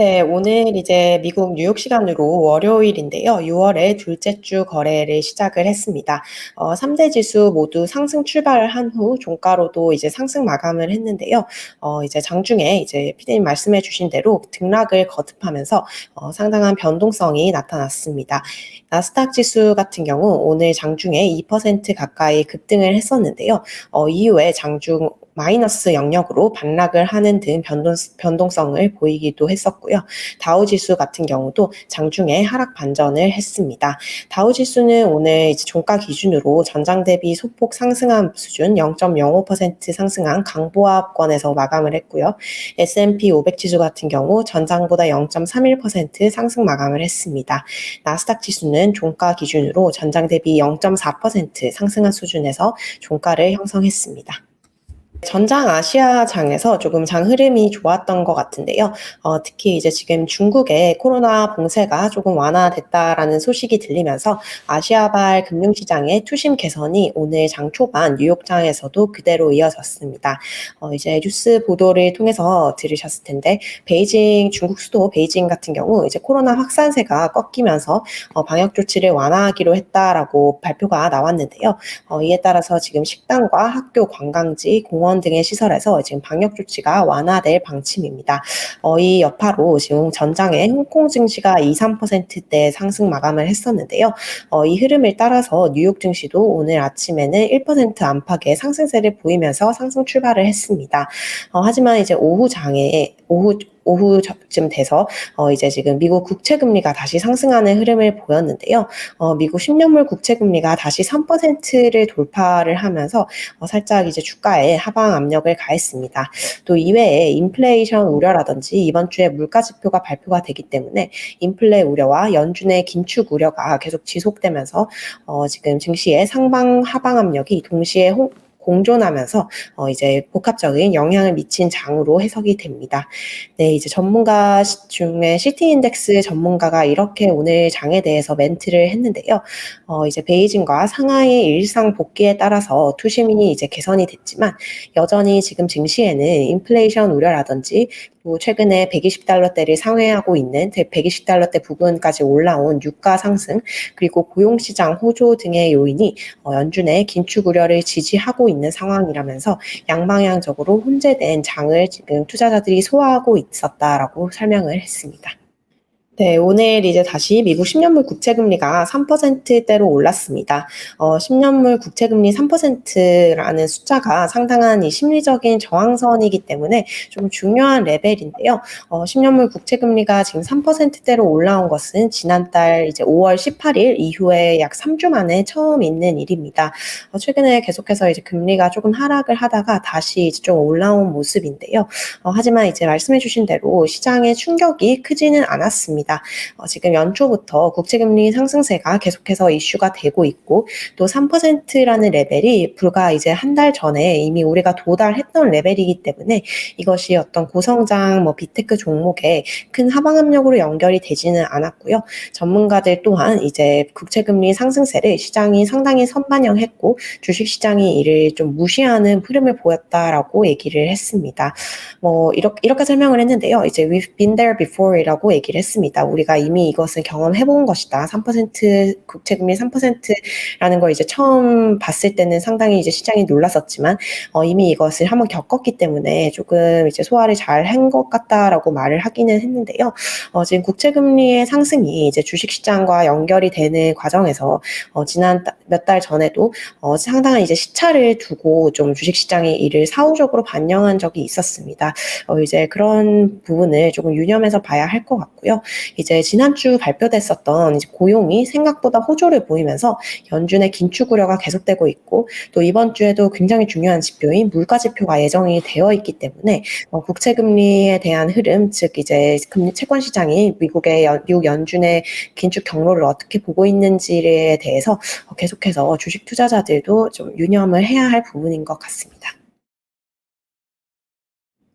네, 오늘 이제 미국 뉴욕 시간으로 월요일인데요. 6월의 둘째 주 거래를 시작을 했습니다. 3대 지수 모두 상승 출발을 한 후 종가로도 이제 상승 마감을 했는데요. 이제 장중에 이제 피디님 말씀해 주신 대로 등락을 거듭하면서 상당한 변동성이 나타났습니다. 나스닥 지수 같은 경우 오늘 장중에 2% 가까이 급등을 했었는데요. 이후에 장중 마이너스 영역으로 반락을 하는 등 변동성을 보이기도 했었고요. 다우 지수 같은 경우도 장중에 하락 반전을 했습니다. 다우 지수는 오늘 이제 종가 기준으로 전장 대비 소폭 상승한 수준 0.05% 상승한 강보합권에서 마감을 했고요. S&P 500 지수 같은 경우 전장보다 0.31% 상승 마감을 했습니다. 나스닥 지수는 종가 기준으로 전장 대비 0.4% 상승한 수준에서 종가를 형성했습니다. 전장 아시아장에서 조금 장 흐름이 좋았던 것 같은데요. 특히 이제 지금 중국의 코로나 봉쇄가 조금 완화됐다라는 소식이 들리면서 아시아발 금융시장의 투심 개선이 오늘 장 초반 뉴욕장에서도 그대로 이어졌습니다. 이제 뉴스 보도를 통해서 들으셨을 텐데 중국 수도 베이징 같은 경우 이제 코로나 확산세가 꺾이면서 방역 조치를 완화하기로 했다라고 발표가 나왔는데요. 이에 따라서 지금 식당과 학교, 관광지, 공원 등의 시설에서 지금 방역 조치가 완화될 방침입니다. 이 여파로 지금 전장의 홍콩 증시가 2~3%대 상승 마감을 했었는데요. 이 흐름을 따라서 뉴욕 증시도 오늘 아침에는 1% 안팎의 상승세를 보이면서 상승 출발을 했습니다. 하지만 이제 오후쯤 돼서 이제 지금 미국 국채 금리가 다시 상승하는 흐름을 보였는데요. 미국 10년물 국채 금리가 다시 3%를 돌파를 하면서 살짝 이제 주가에 하방 압력을 가했습니다. 또 이외에 인플레이션 우려라든지 이번 주에 물가 지표가 발표가 되기 때문에 인플레 우려와 연준의 긴축 우려가 계속 지속되면서 지금 증시의 상방 하방 압력이 동시에 공존하면서 이제 복합적인 영향을 미친 장으로 해석이 됩니다. 네, 이제 전문가 중에 시티 인덱스 전문가가 이렇게 오늘 장에 대해서 멘트를 했는데요. 이제 베이징과 상하이의 일상 복귀에 따라서 투심이 이제 개선이 됐지만 여전히 지금 증시에는 인플레이션 우려라든지 또 최근에 120달러대를 상회하고 있는 120달러대 부근까지 올라온 유가 상승 그리고 고용시장 호조 등의 요인이 연준의 긴축 우려를 지지하고 있는 상황이라면서 양방향적으로 혼재된 장을 지금 투자자들이 소화하고 있었다라고 설명을 했습니다. 네, 오늘 이제 다시 미국 10년물 국채금리가 3%대로 올랐습니다. 10년물 국채금리 3%라는 숫자가 상당한 이 심리적인 저항선이기 때문에 좀 중요한 레벨인데요. 10년물 국채금리가 지금 3%대로 올라온 것은 지난달 이제 5월 18일 이후에 약 3주 만에 처음 있는 일입니다. 최근에 계속해서 이제 금리가 조금 하락을 하다가 다시 이제 좀 올라온 모습인데요. 하지만 이제 말씀해 주신 대로 시장의 충격이 크지는 않았습니다. 지금 연초부터 국채금리 상승세가 계속해서 이슈가 되고 있고 또 3%라는 레벨이 불과 이제 한 달 전에 이미 우리가 도달했던 레벨이기 때문에 이것이 어떤 고성장 비테크 종목에 큰 하방 압력으로 연결이 되지는 않았고요. 전문가들 또한 이제 국채금리 상승세를 시장이 상당히 선반영했고 주식시장이 이를 좀 무시하는 흐름을 보였다라고 얘기를 했습니다. 이렇게 설명을 했는데요. 이제 we've been there before이라고 얘기를 했습니다. 우리가 이미 이것을 경험해 본 것이다. 3% 국채금리 3%라는 걸 이제 처음 봤을 때는 상당히 이제 시장이 놀랐었지만 이미 이것을 한번 겪었기 때문에 조금 이제 소화를 잘 한 것 같다라고 말을 하기는 했는데요. 지금 국채금리의 상승이 이제 주식시장과 연결이 되는 과정에서 지난 몇 달 전에도 상당한 이제 시차를 두고 좀 주식시장이 이를 사후적으로 반영한 적이 있었습니다. 이제 그런 부분을 조금 유념해서 봐야 할 것 같고요. 이제 지난주 발표됐었던 이제 고용이 생각보다 호조를 보이면서 연준의 긴축 우려가 계속되고 있고 또 이번 주에도 굉장히 중요한 지표인 물가 지표가 예정이 되어 있기 때문에 국채 금리에 대한 흐름, 즉 이제 금리 채권 시장이 미국 연준의 긴축 경로를 어떻게 보고 있는지에 대해서 계속해서 주식 투자자들도 좀 유념을 해야 할 부분인 것 같습니다.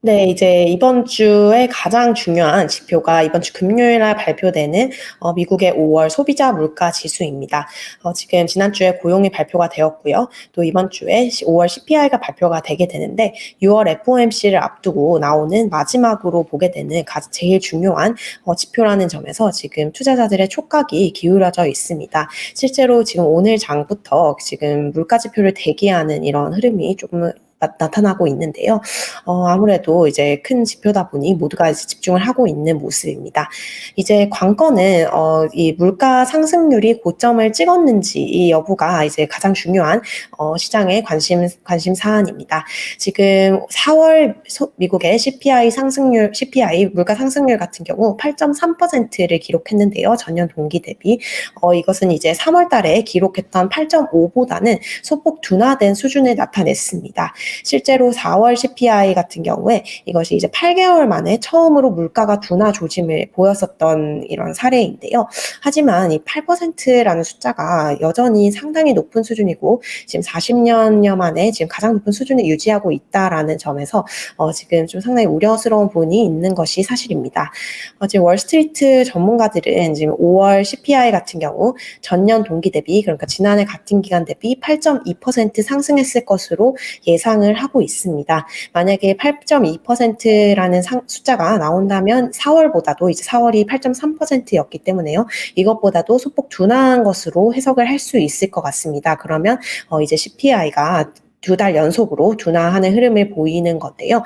네. 이제 이번 주에 가장 중요한 지표가 이번 주 금요일 날 발표되는 미국의 5월 소비자 물가 지수입니다. 지금 지난주에 고용이 발표가 되었고요. 또 이번 주에 5월 CPI가 발표가 되게 되는데 6월 FOMC를 앞두고 나오는 마지막으로 보게 되는 제일 중요한 지표라는 점에서 지금 투자자들의 촉각이 기울어져 있습니다. 실제로 지금 오늘 장부터 지금 물가 지표를 대기하는 이런 흐름이 조금 나타나고 있는데요. 아무래도 이제 큰 지표다 보니 모두가 이제 집중을 하고 있는 모습입니다. 이제 관건은 이 물가 상승률이 고점을 찍었는지 이 여부가 이제 가장 중요한 시장의 관심 사안입니다. 지금 4월 미국의 CPI 물가 상승률 같은 경우 8.3%를 기록했는데요. 전년 동기 대비. 이것은 이제 3월 달에 기록했던 8.5보다는 소폭 둔화된 수준을 나타냈습니다. 실제로 4월 CPI 같은 경우에 이것이 이제 8개월 만에 처음으로 물가가 둔화 조짐을 보였었던 이런 사례인데요. 하지만 이 8%라는 숫자가 여전히 상당히 높은 수준이고 지금 40년여 만에 지금 가장 높은 수준을 유지하고 있다라는 점에서 지금 좀 상당히 우려스러운 부분이 있는 것이 사실입니다. 지금 월스트리트 전문가들은 지금 5월 CPI 같은 경우 전년 동기 대비 그러니까 지난해 같은 기간 대비 8.2% 상승했을 것으로 예상을 하고 있습니다. 만약에 8.2%라는 숫자가 나온다면 4월보다도 이제 4월이 8.3%였기 때문에요. 이것보다도 소폭 둔화한 것으로 해석을 할 수 있을 것 같습니다. 그러면 이제 CPI가 2달 연속으로 둔화하는 흐름을 보이는 건데요.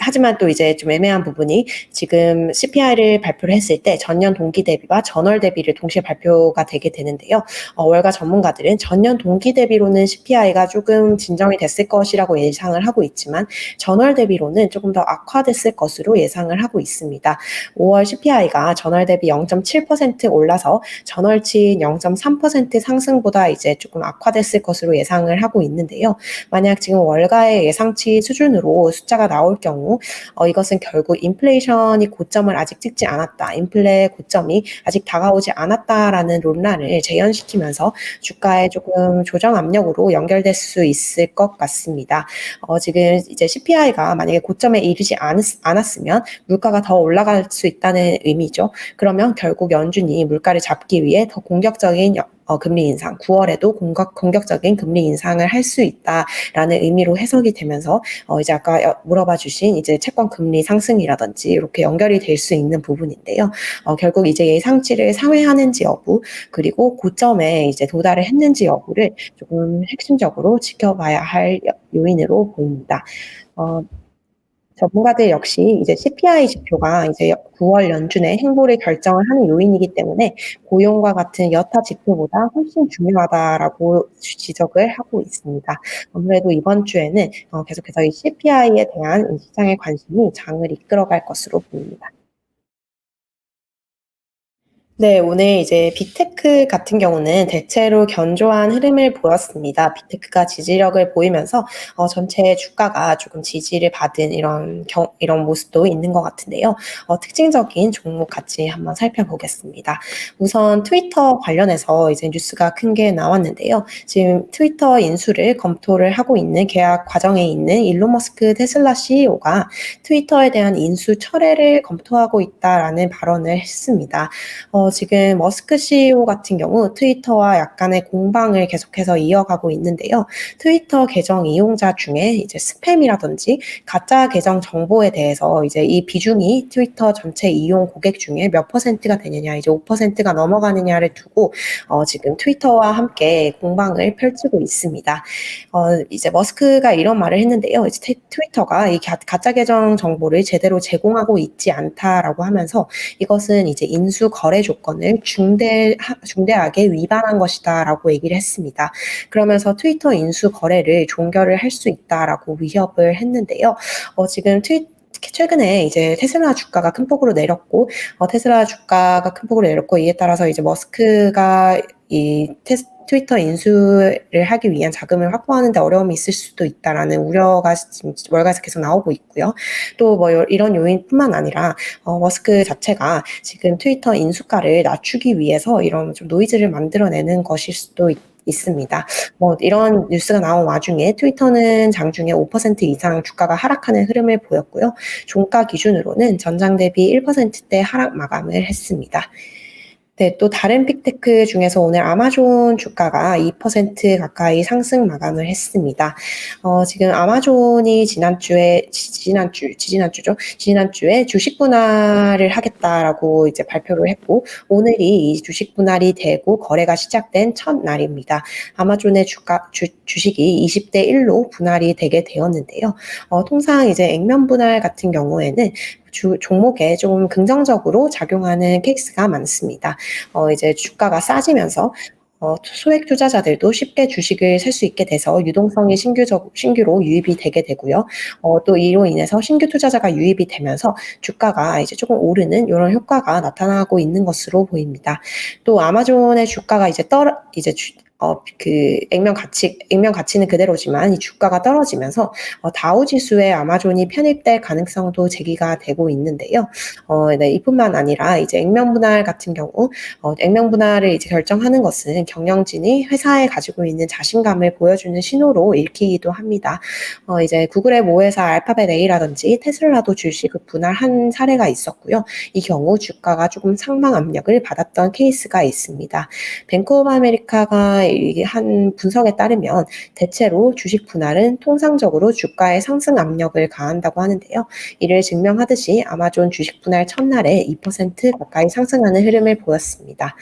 하지만 또 이제 좀 애매한 부분이 지금 CPI를 발표를 했을 때 전년 동기 대비와 전월 대비를 동시에 발표가 되게 되는데요. 월가 전문가들은 전년 동기 대비로는 CPI가 조금 진정이 됐을 것이라고 예상을 하고 있지만 전월 대비로는 조금 더 악화됐을 것으로 예상을 하고 있습니다. 5월 CPI가 전월 대비 0.7% 올라서 전월치 0.3% 상승보다 이제 조금 악화됐을 것으로 예상을 하고 있는데요. 만약 지금 월가의 예상치 수준으로 숫자가 나올 경우 이것은 결국 인플레이션이 고점을 아직 찍지 않았다. 인플레 고점이 아직 다가오지 않았다라는 논란을 재현시키면서 주가에 조금 조정 압력으로 연결될 수 있을 것 같습니다. 지금 이제 CPI가 만약에 고점에 이르지 않았으면 물가가 더 올라갈 수 있다는 의미죠. 그러면 결국 연준이 물가를 잡기 위해 더 공격적인 금리 인상, 9월에도 공격적인 금리 인상을 할 수 있다라는 의미로 해석이 되면서 이제 아까 물어봐 주신 이제 채권 금리 상승이라든지 이렇게 연결이 될 수 있는 부분인데요. 결국 이제 예상치를 상회하는지 여부 그리고 고점에 이제 도달을 했는지 여부를 조금 핵심적으로 지켜봐야 할 요인으로 보입니다. 어 전문가들 역시 이제 CPI 지표가 이제 9월 연준의 행보를 결정을 하는 요인이기 때문에 고용과 같은 여타 지표보다 훨씬 중요하다라고 지적을 하고 있습니다. 아무래도 이번 주에는 계속해서 이 CPI에 대한 이 시장의 관심이 장을 이끌어갈 것으로 보입니다. 네. 오늘 이제 빅테크 같은 경우는 대체로 견조한 흐름을 보였습니다. 빅테크가 지지력을 보이면서 전체 주가가 조금 지지를 받은 이런 모습도 있는 것 같은데요. 특징적인 종목 같이 한번 살펴보겠습니다. 우선 트위터 관련해서 이제 뉴스가 큰 게 나왔는데요. 지금 트위터 인수를 검토를 하고 있는 계약 과정에 있는 일론 머스크 테슬라 CEO가 트위터에 대한 인수 철회를 검토하고 있다라는 발언을 했습니다. 지금 머스크 CEO 같은 경우 트위터와 약간의 공방을 계속해서 이어가고 있는데요. 트위터 계정 이용자 중에 이제 스팸이라든지 가짜 계정 정보에 대해서 이제 이 비중이 트위터 전체 이용 고객 중에 몇 퍼센트가 되느냐, 이제 5%가 넘어가느냐를 두고 지금 트위터와 함께 공방을 펼치고 있습니다. 이제 머스크가 이런 말을 했는데요. 이제 트위터가 이 가짜 계정 정보를 제대로 제공하고 있지 않다라고 하면서 이것은 이제 인수 거래 조건을 중대하게 위반한 것이다라고 얘기를 했습니다. 그러면서 트위터 인수 거래를 종결을 할 수 있다라고 위협을 했는데요. 지금 최근에 이제 테슬라 주가가 큰 폭으로 내렸고, 이에 따라서 이제 머스크가 이 트위터 인수를 하기 위한 자금을 확보하는 데 어려움이 있을 수도 있다라는 우려가 지금 월가에서 계속 나오고 있고요. 또 뭐 이런 요인뿐만 아니라 머스크 자체가 지금 트위터 인수가를 낮추기 위해서 이런 좀 노이즈를 만들어내는 것일 수도 있습니다. 이런 뉴스가 나온 와중에 트위터는 장중에 5% 이상 주가가 하락하는 흐름을 보였고요. 종가 기준으로는 전장 대비 1%대 하락 마감을 했습니다. 네, 또 다른 빅테크 중에서 오늘 아마존 주가가 2% 가까이 상승 마감을 했습니다. 지금 아마존이 지지난주에 주식 분할을 하겠다라고 이제 발표를 했고, 오늘이 이 주식 분할이 되고 거래가 시작된 첫날입니다. 아마존의 주식이 20대 1로 분할이 되게 되었는데요. 통상 이제 액면 분할 같은 경우에는 종목에 좀 긍정적으로 작용하는 케이스가 많습니다. 이제 주가가 싸지면서 소액 투자자들도 쉽게 주식을 살 수 있게 돼서 유동성이 신규로 유입이 되게 되고요. 또 이로 인해서 신규 투자자가 유입이 되면서 주가가 이제 조금 오르는 이런 효과가 나타나고 있는 것으로 보입니다. 또 아마존의 주가가 액면 가치는 그대로지만 이 주가가 떨어지면서 다우 지수에 아마존이 편입될 가능성도 제기가 되고 있는데요. 네, 이뿐만 아니라 이제 액면 분할 같은 경우 액면 분할을 이제 결정하는 것은 경영진이 회사에 가지고 있는 자신감을 보여주는 신호로 읽히기도 합니다. 이제 구글의 모회사 알파벳 A라든지 테슬라도 주식을 분할한 사례가 있었고요. 이 경우 주가가 조금 상방 압력을 받았던 케이스가 있습니다. 뱅크 오브 아메리카가 한 분석에 따르면 대체로 주식 분할은 통상적으로 주가에 상승 압력을 가한다고 하는데요. 이를 증명하듯이 아마존 주식 분할 첫날에 2% 가까이 상승하는 흐름을 보였습니다.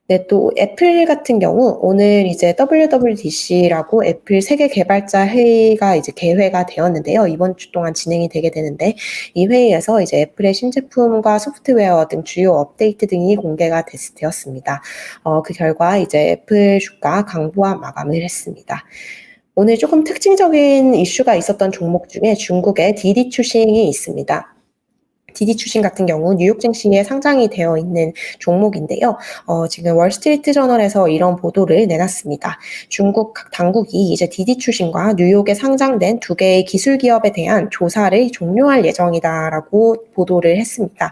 네, 또 애플 같은 경우 오늘 이제 WWDC라고 애플 세계 개발자 회의가 이제 개회가 되었는데요. 이번 주 동안 진행이 되게 되는데 이 회의에서 이제 애플의 신제품과 소프트웨어 등 주요 업데이트 등이 공개가 되었습니다. 그 결과 이제 애플 주가 강보합 마감을 했습니다. 오늘 조금 특징적인 이슈가 있었던 종목 중에 중국의 디디 추싱이 있습니다. 디디 추싱 같은 경우 뉴욕 증시에 상장이 되어 있는 종목인데요. 지금 월스트리트 저널에서 이런 보도를 내놨습니다. 중국 각 당국이 이제 디디 추싱과 뉴욕에 상장된 두 개의 기술 기업에 대한 조사를 종료할 예정이다라고 보도를 했습니다.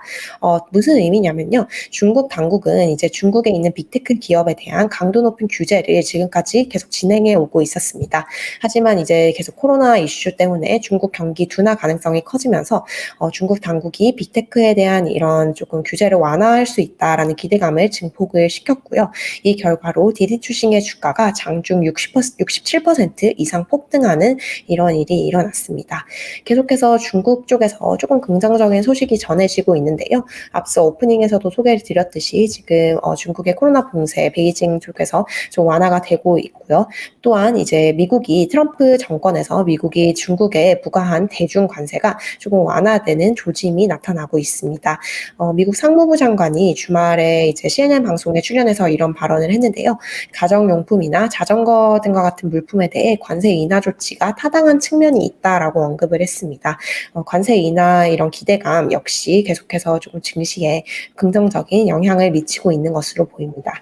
무슨 의미냐면요. 중국 당국은 이제 중국에 있는 빅테크 기업에 대한 강도 높은 규제를 지금까지 계속 진행해 오고 있었습니다. 하지만 이제 계속 코로나 이슈 때문에 중국 경기 둔화 가능성이 커지면서 중국 당국이 빅테크에 대한 이런 조금 규제를 완화할 수 있다라는 기대감을 증폭을 시켰고요. 이 결과로 디디 추싱의 주가가 장중 67% 이상 폭등하는 이런 일이 일어났습니다. 계속해서 중국 쪽에서 조금 긍정적인 소식이 전해지고 있는데요. 앞서 오프닝에서도 소개를 드렸듯이 지금 중국의 코로나 봉쇄 베이징 쪽에서 좀 완화가 되고 있고요. 또한 이제 트럼프 정권에서 미국이 중국에 부과한 대중 관세가 조금 완화되는 조짐이 나타나고 있습니다. 미국 상무부 장관이 주말에 이제 CNN 방송에 출연해서 이런 발언을 했는데요. 가정용품이나 자전거 등과 같은 물품에 대해 관세 인하 조치가 타당한 측면이 있다라고 언급을 했습니다. 관세 인하 이런 기대감 역시 계속해서 조금 증시에 긍정적인 영향을 미치고 있는 것으로 보입니다.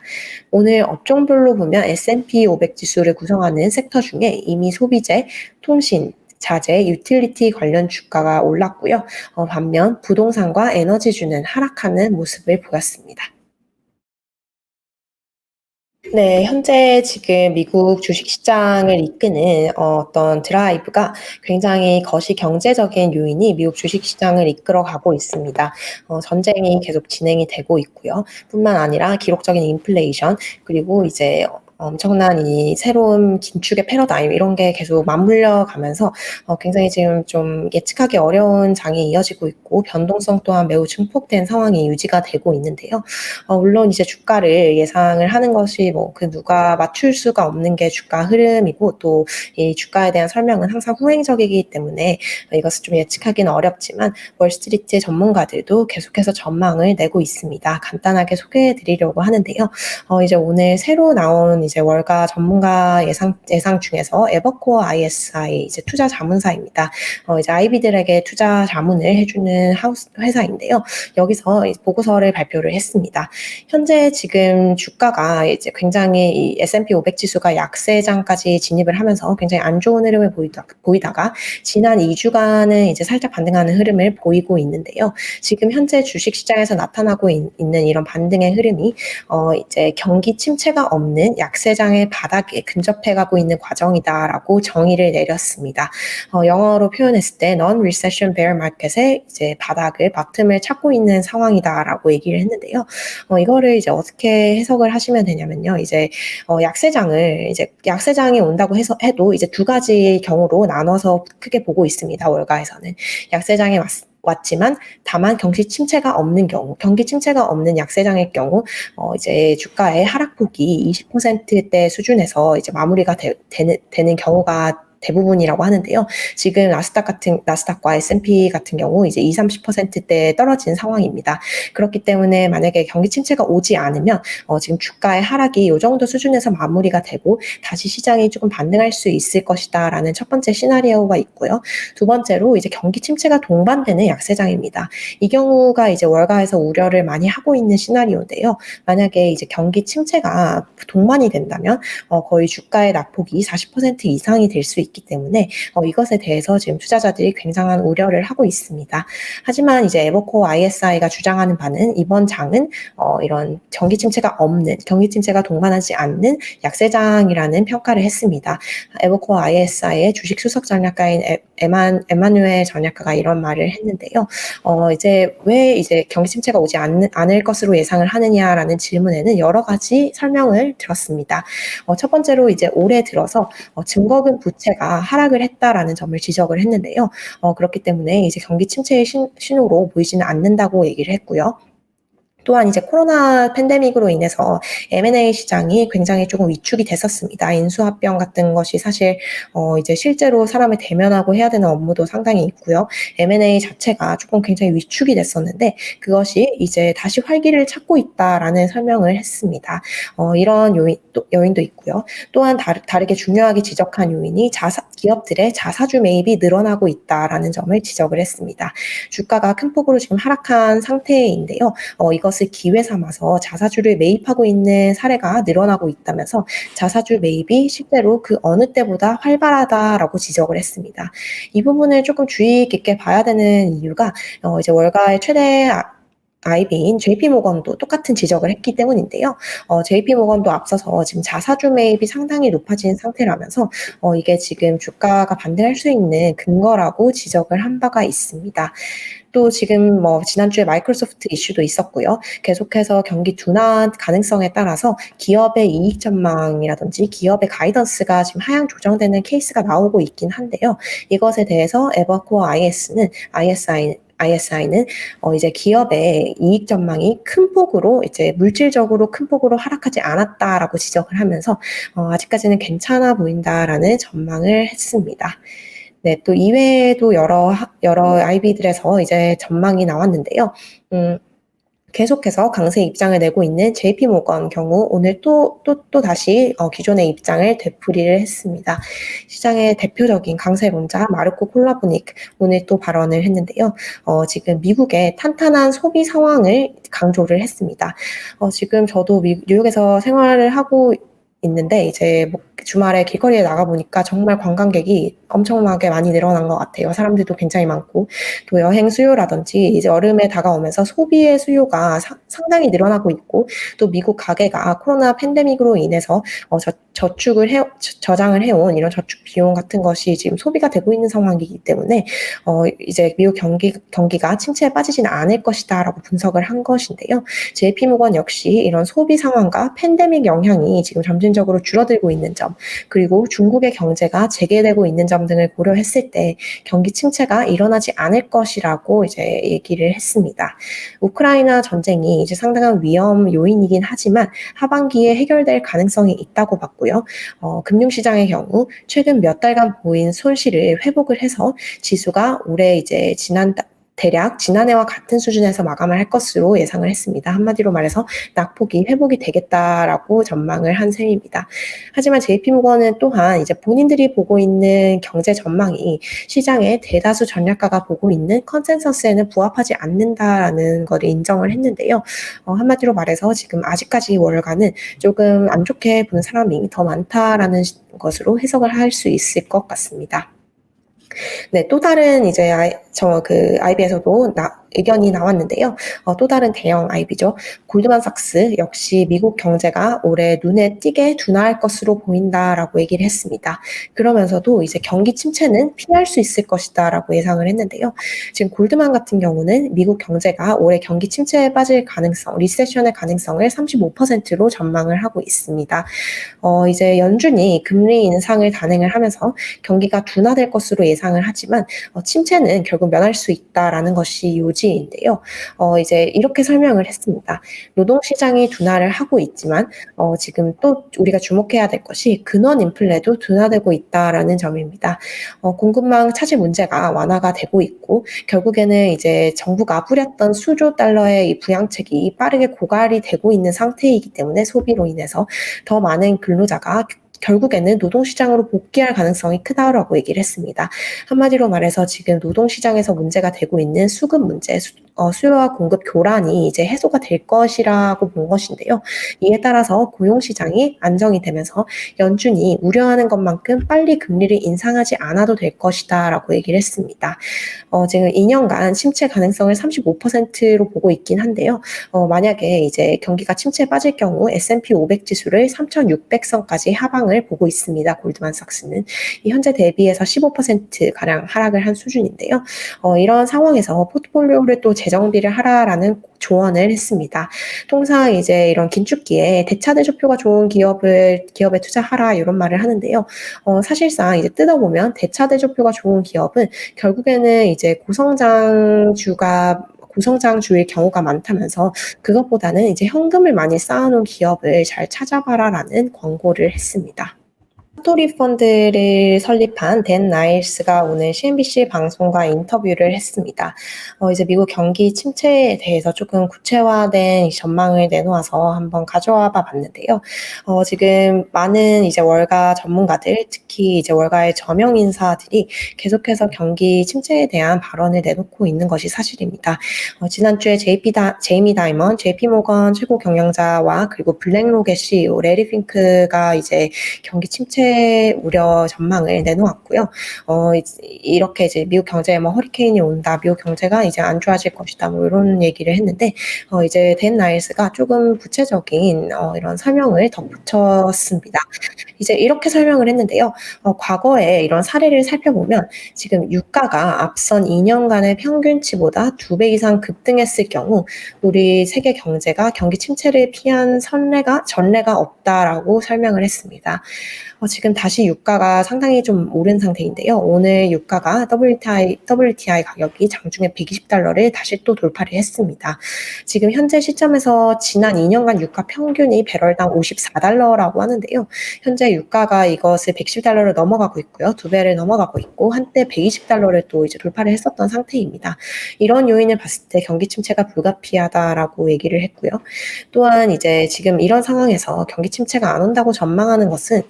오늘 업종별로 보면 S&P 500 지수를 구성하는 섹터 중에 이미 소비재, 통신, 자재, 유틸리티 관련 주가가 올랐고요. 반면 부동산과 에너지주는 하락하는 모습을 보였습니다. 네, 현재 지금 미국 주식시장을 이끄는 어떤 드라이브가 굉장히 거시 경제적인 요인이 미국 주식시장을 이끌어가고 있습니다. 전쟁이 계속 진행이 되고 있고요. 뿐만 아니라 기록적인 인플레이션, 그리고 이제 엄청난 이 새로운 긴축의 패러다임 이런 게 계속 맞물려 가면서 굉장히 지금 좀 예측하기 어려운 장이 이어지고 있고 변동성 또한 매우 증폭된 상황이 유지가 되고 있는데요. 물론 이제 주가를 예상을 하는 것이 그 누가 맞출 수가 없는 게 주가 흐름이고 또 이 주가에 대한 설명은 항상 후행적이기 때문에 이것을 좀 예측하기는 어렵지만 월스트리트 전문가들도 계속해서 전망을 내고 있습니다. 간단하게 소개해 드리려고 하는데요. 이제 오늘 새로 나온 이제 월가 전문가 예상 중에서 에버코어 ISI 이제 투자 자문사입니다. 이제 IB들에게 투자 자문을 해주는 회사인데요. 여기서 보고서를 발표를 했습니다. 현재 지금 주가가 이제 굉장히 이 S&P 500 지수가 약세장까지 진입을 하면서 굉장히 안 좋은 흐름을 보이다가 지난 2주간은 이제 살짝 반등하는 흐름을 보이고 있는데요. 지금 현재 주식시장에서 나타나고 있는 이런 반등의 흐름이 이제 경기 침체가 없는 약세장의 바닥에 근접해 가고 있는 과정이다라고 정의를 내렸습니다. 영어로 표현했을 때 non-recession bear market의 이제 바닥을 바텀을 찾고 있는 상황이다라고 얘기를 했는데요. 이거를 이제 어떻게 해석을 하시면 되냐면요. 이제 약세장이 온다고 해도 이제 두 가지 경우로 나눠서 크게 보고 있습니다. 월가에서는 약세장에 왔지만 다만 경기 침체가 없는 약세장의 경우 이제 주가의 하락폭이 20%대 수준에서 이제 마무리가 되는 경우가 대부분이라고 하는데요. 지금 나스닥과 S&P 같은 경우 이제 20-30%대 떨어진 상황입니다. 그렇기 때문에 만약에 경기 침체가 오지 않으면 지금 주가의 하락이 이 정도 수준에서 마무리가 되고 다시 시장이 조금 반등할 수 있을 것이다라는 첫 번째 시나리오가 있고요. 두 번째로 이제 경기 침체가 동반되는 약세장입니다. 이 경우가 이제 월가에서 우려를 많이 하고 있는 시나리오인데요. 만약에 이제 경기 침체가 동반이 된다면 거의 주가의 낙폭이 40% 이상이 될 수 있기 때문에 이것에 대해서 지금 투자자들이 굉장한 우려를 하고 있습니다. 하지만 이제 에버코어 ISI가 주장하는 바는 이번 장은 이런 경기 침체가 동반하지 않는 약세장이라는 평가를 했습니다. 에버코어 ISI의 주식 수석 전략가인 에마누엘 전략가가 이런 말을 했는데요. 이제 왜 이제 경기 침체가 오지 않을 것으로 예상을 하느냐라는 질문에는 여러 가지 설명을 들었습니다. 첫 번째로 이제 올해 들어서 증거금 부채가 하락을 했다라는 점을 지적을 했는데요. 그렇기 때문에 이제 경기 침체의 신호로 보이지는 않는다고 얘기를 했고요. 또한 이제 코로나 팬데믹으로 인해서 M&A 시장이 굉장히 조금 위축이 됐었습니다. 인수합병 같은 것이 사실 이제 실제로 사람을 대면하고 해야 되는 업무도 상당히 있고요. M&A 자체가 조금 굉장히 위축이 됐었는데 그것이 이제 다시 활기를 찾고 있다라는 설명을 했습니다. 이런 요인도 있고요. 또한 다르게 중요하게 지적한 요인이 기업들의 자사주 매입이 늘어나고 있다라는 점을 지적을 했습니다. 주가가 큰 폭으로 지금 하락한 상태인데요. 이것을 기회 삼아서 자사주를 매입하고 있는 사례가 늘어나고 있다면서 자사주 매입이 실제로 그 어느 때보다 활발하다라고 지적을 했습니다. 이 부분을 조금 주의 깊게 봐야 되는 이유가 이제 월가의 최대 IB인 JP모건도 똑같은 지적을 했기 때문인데요. JP모건도 앞서서 지금 자사주 매입이 상당히 높아진 상태라면서 이게 지금 주가가 반등할 수 있는 근거라고 지적을 한 바가 있습니다. 또 지금 지난주에 마이크로소프트 이슈도 있었고요. 계속해서 경기 둔화 가능성에 따라서 기업의 이익 전망이라든지 기업의 가이던스가 지금 하향 조정되는 케이스가 나오고 있긴 한데요. 이것에 대해서 에버코어 ISI는 이제 기업의 이익 전망이 물질적으로 큰 폭으로 하락하지 않았다라고 지적을 하면서 아직까지는 괜찮아 보인다라는 전망을 했습니다. 네, 또 이외에도 여러 IB들에서 이제 전망이 나왔는데요. 계속해서 강세 입장을 내고 있는 JP모건 경우 오늘 또 다시 기존의 입장을 되풀이를 했습니다. 시장의 대표적인 강세론자 마르코 콜라보닉 오늘 또 발언을 했는데요. 지금 미국의 탄탄한 소비 상황을 강조를 했습니다. 지금 저도 뉴욕에서 생활을 하고 있는데 이제 주말에 길거리에 나가보니까 정말 관광객이 엄청나게 많이 늘어난 것 같아요. 사람들도 굉장히 많고 또 여행 수요라든지 이제 여름에 다가오면서 소비의 수요가 상당히 늘어나고 있고 또 미국 가계가 코로나 팬데믹으로 인해서 저장을 해온 이런 저축 비용 같은 것이 지금 소비가 되고 있는 상황이기 때문에 이제 미국 경기가 침체에 빠지지는 않을 것이다라고 분석을 한 것인데요. JP모건 역시 이런 소비 상황과 팬데믹 영향이 지금 점진적으로 줄어들고 있는 점 그리고 중국의 경제가 재개되고 있는 점 등을 고려했을 때 경기 침체가 일어나지 않을 것이라고 이제 얘기를 했습니다. 우크라이나 전쟁이 이제 상당한 위험 요인이긴 하지만 하반기에 해결될 가능성이 있다고 봤고요. 금융시장의 경우 최근 몇 달간 보인 손실을 회복을 해서 지수가 올해 이제 대략 지난해와 같은 수준에서 마감을 할 것으로 예상을 했습니다. 한마디로 말해서 낙폭이 회복이 되겠다라고 전망을 한 셈입니다. 하지만 JP모건은 또한 이제 본인들이 보고 있는 경제 전망이 시장의 대다수 전략가가 보고 있는 컨센서스에는 부합하지 않는다라는 것을 인정을 했는데요. 한마디로 말해서 지금 아직까지 월가는 조금 안 좋게 본 사람이 더 많다라는 것으로 해석을 할 수 있을 것 같습니다. 네, 또 다른 이제 IB에서도 의견이 나왔는데요. 또 다른 대형 IB죠. 골드만삭스 역시 "미국 경제가 올해 눈에 띄게 둔화할 것으로 보인다."라고 얘기를 했습니다. 그러면서도 이제 "경기 침체는 피할 수 있을 것이다."라고 예상을 했는데요. 지금 골드만 같은 경우는 미국 경제가 올해 경기 침체에 빠질 가능성, 리세션의 가능성을 35%로 전망을 하고 있습니다. 이제 연준이 금리 인상을 단행을 하면서 경기가 둔화될 것으로 예상을 하지만 침체는 결국 면할 수 있다라는 것이 요지인데요. 이제 이렇게 설명을 했습니다. 노동시장이 둔화를 하고 있지만 지금 또 우리가 주목해야 될 것이 근원 인플레도 둔화되고 있다라는 점입니다. 공급망 차질 문제가 완화가 되고 있고 결국에는 이제 정부가 뿌렸던 수조 달러의 이 부양책이 빠르게 고갈이 되고 있는 상태이기 때문에 소비로 인해서 더 많은 근로자가 결국에는 노동시장으로 복귀할 가능성이 크다라고 얘기를 했습니다. 한마디로 말해서 지금 노동시장에서 문제가 되고 있는 수급 문제, 수요와 공급 교란이 이제 해소가 될 것이라고 본 것인데요. 이에 따라서 고용시장이 안정이 되면서 연준이 우려하는 것만큼 빨리 금리를 인상하지 않아도 될 것이다라고 얘기를 했습니다. 지금 2년간 침체 가능성을 35%로 보고 있긴 한데요. 만약에 이제 경기가 침체에 빠질 경우 S&P 500 지수를 3,600선까지 하방을 보고 있습니다. 골드만삭스는 현재 대비해서 15%가량 하락을 한 수준인데요. 이런 상황에서 포트폴리오를 또 재정비를 하라라는 조언을 했습니다. 통상 이제 이런 긴축기에 대차대조표가 좋은 기업에 투자하라 이런 말을 하는데요. 사실상 이제 뜯어보면 대차대조표가 좋은 기업은 결국에는 이제 고성장주일 경우가 많다면서 그것보다는 이제 현금을 많이 쌓아놓은 기업을 잘 찾아봐라라는 권고를 했습니다. 사토리 펀드를 설립한 댄 나일스가 오늘 CNBC 방송과 인터뷰를 했습니다. 이제 미국 경기 침체에 대해서 조금 구체화된 전망을 내놓아서 한번 가져와 봤는데요. 지금 많은 이제 월가 전문가들, 특히 이제 월가의 저명 인사들이 계속해서 경기 침체에 대한 발언을 내놓고 있는 것이 사실입니다. 지난주에 제이미 다이먼, JP 모건 최고 경영자와 그리고 블랙록의 CEO 레리 핑크가 이제 경기 침체 우려 전망을 내놓았고요. 이렇게 이제 미국 경제에 뭐 허리케인이 온다, 미국 경제가 이제 안 좋아질 것이다, 뭐 이런 얘기를 했는데, 이제 댄 나일스가 조금 구체적인 이런 설명을 덧붙였습니다. 이제 이렇게 설명을 했는데요. 과거에 이런 사례를 살펴보면 지금 유가가 앞선 2년간의 평균치보다 2배 이상 급등했을 경우 우리 세계 경제가 경기 침체를 피한 전례가 없다라고 설명을 했습니다. 지금 다시 유가가 상당히 좀 오른 상태인데요. 오늘 유가가 WTI 가격이 장중에 $120를 다시 또 돌파를 했습니다. 지금 현재 시점에서 지난 2년간 유가 평균이 배럴당 $54라고 하는데요. 현재 유가가 이것을 $110를 넘어가고 있고요. 2배를 넘어가고 있고 한때 $120를 또 이제 돌파를 했었던 상태입니다. 이런 요인을 봤을 때 경기 침체가 불가피하다라고 얘기를 했고요. 또한 이제 지금 이런 상황에서 경기 침체가 안 온다고 전망하는 것은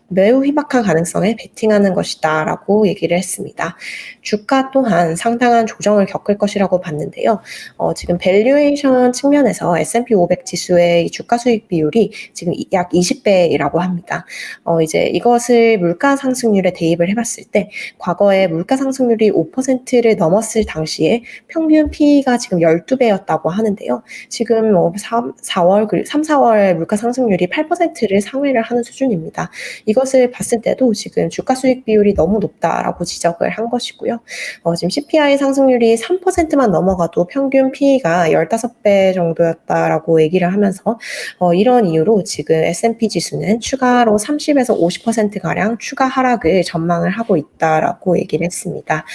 매우 희박한 가능성에 베팅하는 것이다라고 얘기를 했습니다. 주가 또한 상당한 조정을 겪을 것이라고 봤는데요. 지금 밸류에이션 측면에서 S&P 500 지수의 주가 수익 비율이 지금 약 20배라고 합니다. 이제 이것을 물가 상승률에 대입을 해봤을 때 과거에 물가 상승률이 5%를 넘었을 당시에 평균 PE가 지금 12배였다고 하는데요. 지금 3, 4월 물가 상승률이 8%를 상회를 하는 수준입니다. 이것을 봤을 때도 지금 주가 수익 비율이 너무 높다라고 지적을 한 것이고요. 지금 CPI 상승률이 3%만 넘어가도 평균 PE가 15배 정도였다라고 얘기를 하면서 이런 이유로 지금 S&P 지수는 추가로 30에서 50%가량 추가 하락을 전망을 하고 있다라고 얘기를 했습니다.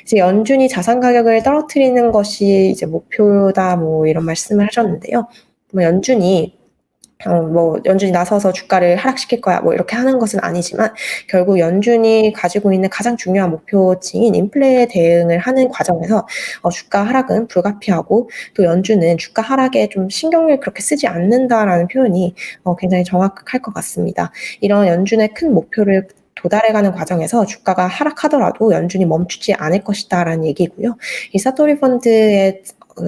이제 연준이 자산 가격을 떨어뜨리는 것이 이제 목표다, 뭐 이런 말씀을 하셨는데요. 연준이 나서서 주가를 하락시킬 거야, 뭐 이렇게 하는 것은 아니지만 결국 연준이 가지고 있는 가장 중요한 목표치인 인플레에 대응을 하는 과정에서 주가 하락은 불가피하고 또 연준은 주가 하락에 좀 신경을 그렇게 쓰지 않는다라는 표현이 굉장히 정확할 것 같습니다. 이런 연준의 큰 목표를 도달해가는 과정에서 주가가 하락하더라도 연준이 멈추지 않을 것이다라는 얘기고요. 이 사토리 펀드의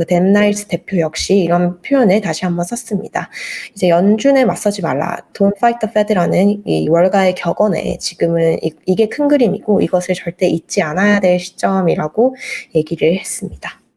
댄 나일스 대표 역시 이런 표현을 다시 한번 썼습니다. 이제 연준에 맞서지 말라, Don't fight the Fed라는 이 월가의 격언에 지금은 이게 큰 그림이고 이것을 절대 잊지 않아야 될 시점이라고 얘기를 했습니다.